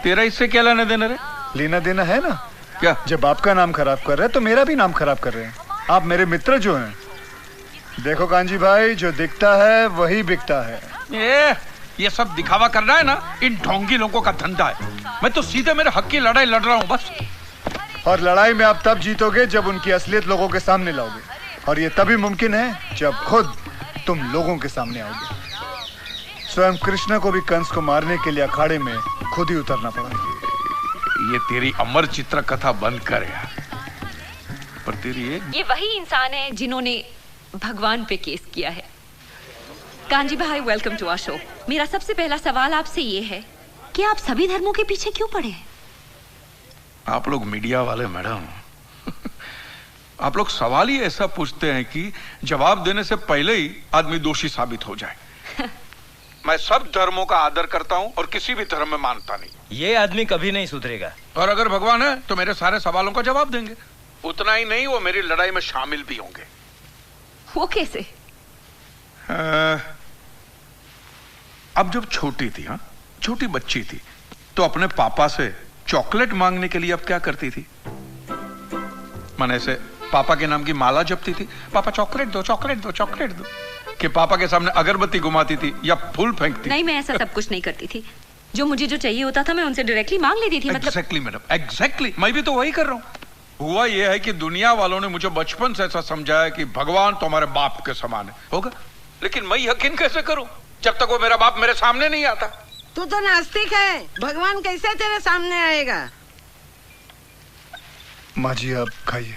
तेरा इससे क्या लेना देना रे? लेना देना है ना। क्या? जब आपका नाम खराब कर रहे हैं तो मेरा भी नाम खराब कर रहे हैं। आप मेरे मित्र जो हैं। देखो कांजी भाई, जो दिखता है वही बिकता है। ये सब दिखावा करना है ना, इन ढोंगी लोगों का धंधा है। मैं तो सीधे मेरे हक की लड़ाई लड़ रहा हूँ बस। और लड़ाई में आप तब जीतोगे जब उनकी असलियत लोगों के सामने लाओगे, और ये तभी मुमकिन है जब खुद तुम लोगों के सामने आओगे। स्वयं कृष्ण को भी कंस को मारने के लिए अखाड़े में खुद ही उतरना पड़ा। ये तेरी अमर चित्र कथा बंद कर यार। पर तेरी ये वही इंसान है जिन्होंने भगवान पे केस किया है। कांजी भाई, वेलकम टू आवर शो। मेरा सबसे पहला सवाल आपसे ये है कि आप सभी धर्मों के पीछे क्यों पड़े हैं? आप लोग मीडिया वाले मैडम आप लोग सवाल ही ऐसा पूछते हैं कि जवाब देने से पहले ही आदमी दोषी साबित हो जाए। मैं सब धर्मों का आदर करता हूं और किसी भी धर्म में मानता नहीं। ये आदमी कभी नहीं सुधरेगा। और अगर भगवान है तो मेरे सारे सवालों का जवाब देंगे। उतना ही नहीं, वो मेरी लड़ाई में शामिल भी होंगे। वो कैसे? अब जब छोटी थी, हाँ छोटी बच्ची थी, तो अपने पापा से चॉकलेट मांगने के लिए अब क्या करती थी? माने से पापा के नाम की माला जपती थी, पापा चॉकलेट दो चॉकलेट दो चॉकलेट दो, कि पापा के सामने अगरबत्ती घुमाती थी या फूल फेंकती? नहीं, मैं ऐसा सब कुछ नहीं करती थी। जो मुझे जो चाहिए होता था मैं उनसे डायरेक्टली मांग लेती थी। Exactly madam, exactly. मैं भी तो वही कर रहा हूँ। हुआ यह है कि दुनिया वालों ने मुझे बचपन से ऐसा समझाया कि भगवान तो हमारे बाप के समान है। होगा, लेकिन मैं यकीन कैसे करूं जब तक वो मेरा बाप मेरे सामने नहीं आता? तू तो नास्तिक है, भगवान कैसे तेरे सामने आएगा? माँ जी आप खाइए।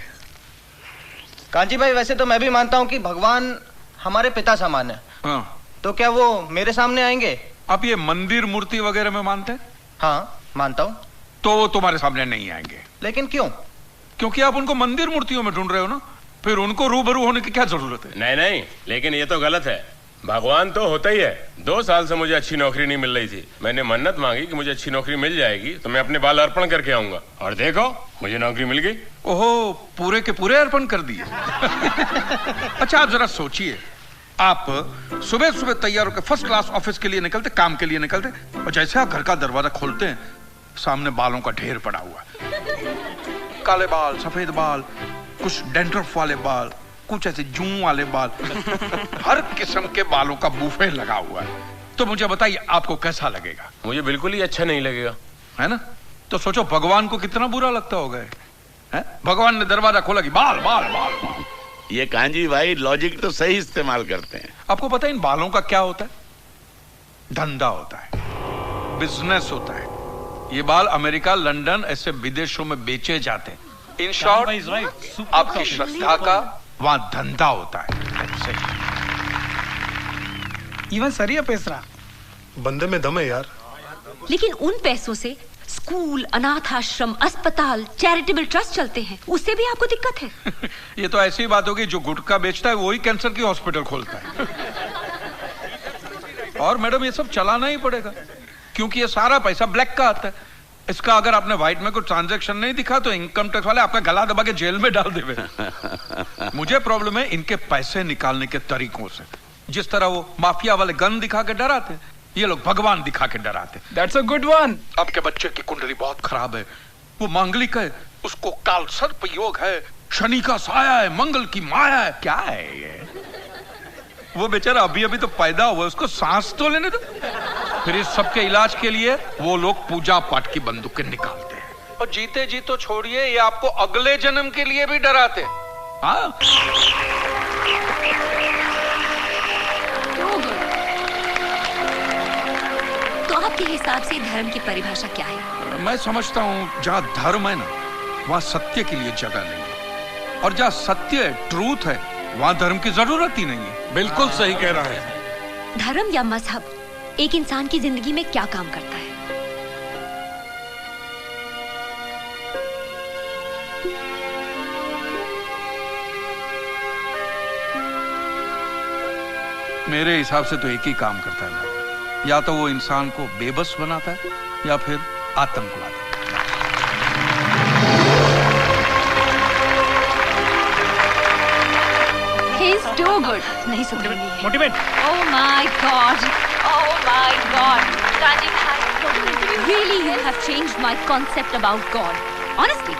कांजी भाई, वैसे तो मैं भी मानता हूँ कि भगवान हमारे पिता समान है। हाँ। तो क्या वो मेरे सामने आएंगे? आप ये मंदिर मूर्ति वगैरह में मानते हैं? हाँ मानता हूँ। तो वो तुम्हारे सामने नहीं आएंगे। लेकिन क्यों? क्योंकि आप उनको मंदिर मूर्तियों में ढूंढ रहे हो ना, फिर उनको रूबरू होने की क्या जरूरत है? नहीं नहीं, लेकिन ये तो गलत है। भगवान तो होता ही है। 2 साल से मुझे अच्छी नौकरी नहीं मिल रही थी। मैंने मन्नत मांगी कि मुझे अच्छी नौकरी मिल जाएगी तो मैं अपने बाल अर्पण करके आऊंगा, और देखो मुझे नौकरी मिल गई। ओहो, पूरे के पूरे अर्पण कर दिए। अच्छा आप जरा सोचिए, आप सुबह सुबह तैयार होकर फर्स्ट क्लास ऑफिस के लिए निकलते, काम के लिए निकलते, और जैसे आप घर का दरवाजा खोलते हैं सामने बालों का ढेर पड़ा हुआ, काले बाल, सफेद बाल, कुछ डैंड्रफ वाले बाल, कुछ ऐसे जूं वाले बाल, हर किस्म के बालों का बूफे लगा हुआ है। तो मुझे बताइए आपको कैसा लगेगा? मुझे बिल्कुल ही अच्छा नहीं लगेगा, है ना? तो सोचो भगवान को कितना बुरा लगता होगा। है? भगवान ने दरवाजा खोला कि बाल बाल बाल बाल। ये कांजी भाई लॉजिक तो सही इस्तेमाल करते हैं। आपको पता है इन बालों का क्या होता है? धंधा होता है, बिजनेस होता है। ये बाल अमेरिका, लंदन ऐसे विदेशों में बेचे जाते हैं। इन शॉर्ट आपकी श्रद्धा का वहां धंधा होता है। इवन सरिया पैसा बंदे में दम है यार। लेकिन उन पैसों से स्कूल, अनाथ आश्रम, अस्पताल, चैरिटेबल ट्रस्ट चलते हैं, उससे भी आपको दिक्कत है? ये तो ऐसी बात होगी, जो गुटखा बेचता है वही कैंसर की हॉस्पिटल खोलता है। और मैडम ये सब चलाना ही पड़ेगा, क्योंकि ये सारा पैसा ब्लैक का आता है। इसका अगर आपने व्हाइट में कोई ट्रांजैक्शन नहीं दिखा तो इनकम टैक्स वाले आपका गला दबा के जेल में डाल देवे। मुझे प्रॉब्लम है इनके पैसे निकालने के तरीकों से। जिस तरह वो माफिया वाले गन दिखा के डराते, ये लोग भगवान दिखा के डराते। That's a good one. आपके बच्चे की कुंडली बहुत खराब है, वो मांगलिक है, उसको काल सर्प योग है, शनि का साया है, मंगल की माया है। क्या है ये? वो बेचारा अभी अभी तो पैदा हुआ, उसको सांस तो लेने दो। फिर इस सबके इलाज के लिए वो लोग पूजा पाठ की बंदूकें निकालते हैं, और जीते जी तो छोड़िए, ये आपको अगले जन्म के लिए भी डराते। हाँ, तो आपके हिसाब से धर्म की परिभाषा क्या है? मैं समझता हूँ जहाँ धर्म है ना, वहाँ सत्य के लिए जगह नहीं है, और जहाँ सत्य है, ट्रूथ है, वहाँ धर्म की जरूरत ही नहीं है। बिल्कुल सही कह रहा है। धर्म या मजहब एक इंसान की जिंदगी में क्या काम करता है? मेरे हिसाब से तो एक ही काम करता है, या तो वो इंसान को बेबस बनाता है या फिर आतंकवाद। He's too good. नहीं सुधरेंगे। Motivate. Oh my God. Oh my God. Kazi भाई, Really, you have changed my concept about God. Honestly,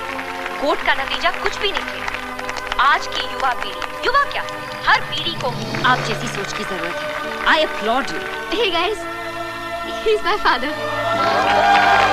court का नतीजा कुछ भी नहीं है। आज की युवा पीढ़ी, युवा क्या, हर पीढ़ी को आप जैसी सोच की जरूरत है। I applaud you. Hey guys, he's my father.